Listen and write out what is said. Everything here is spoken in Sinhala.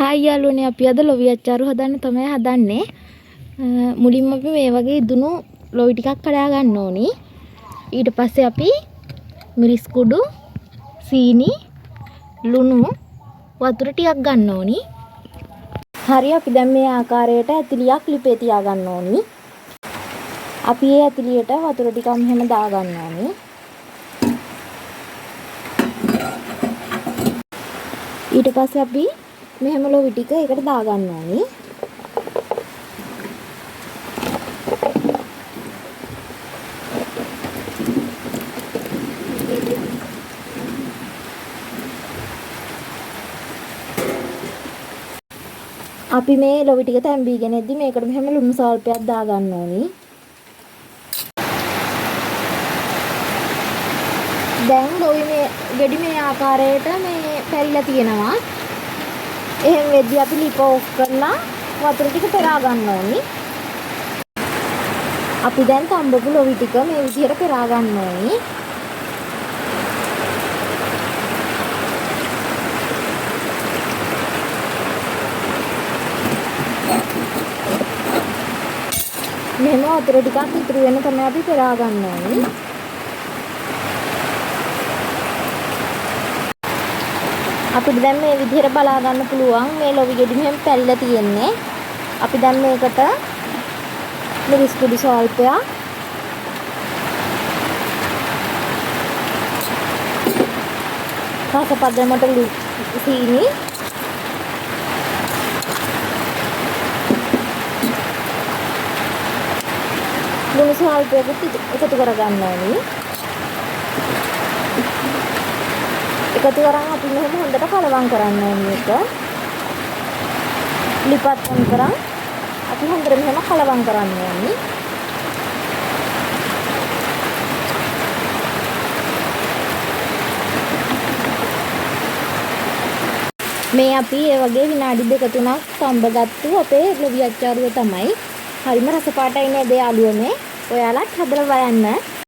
හායි යාළුවනේ අපි අද ලොවි අච්චාරු හදන්න තමයි හදන්නේ. මුලින්ම අපි මේ වගේ ඉදුණු ලොවි ටිකක් කඩා ගන්න ඕනි. ඊට පස්සේ අපි මිරිස් කුඩු, සීනි, ලුණු, වතුර ටිකක් ගන්න ඕනි. හරි අපි දැන් මේ ආකාරයට ඇතිලියක් ලිපේ තියා ගන්න ඕනි. අපි මේ ඇතිලියට වතුර ටිකක් මෙහෙම දා ගන්න ඕනි. ඊට පස්සේ අපි මෙහෙම ලොවි ටික එකට දා ගන්න ඕනි. අපි මේ ලොවි ටික තැම්බීගෙන ඉද්දි මේකට මෙහෙම ලුණු සල්පයක් දා ගන්න ඕනි. දැන් ලොවි මේ ගෙඩි මේ ආකාරයට මේ පැරිලා තියෙනවා. එහෙම වෙද්දි අපි ලිප ඕෆ් කරලා වතුර ටික පෙරා ගන්න ඕනි. අපි දැන් තඹපු ලොවි ටික මේ විදිහට පෙරා ගන්න ඕනි. මෙහෙම වතුර ටිකක් ඉතුරු වෙන තමයි අපි පෙරා ගන්න ඕනි. අපිට දැන් මේ විදිහට බලා ගන්න පුළුවන් මේ ලොවි ගෙඩි මෙහෙම පැරිලා තියෙන්නේ. අපි දැන් මේකට මිරිස් කුඩු සල්පයක්, රස පදමට සීනි, ලුණු සල්පයකට එකතු කර ගන්න ඕනි. එකතු කරන් අපි මෙහෙම හොඳට කලවම් කරන්න ඕනි එක. ලිපත් on කරන් අපි හොඳට මෙහෙම කලවම් කරන්න ඕනි. මේ අපි ඒ වගේ විනාඩි 2-3ක් තඹගත්තු අපේ ලොවි අච්චාරුව තමයි. හරිම රස පාටයි නේද යාළුවනේ. ඔයාලත් හදලා බලන්න.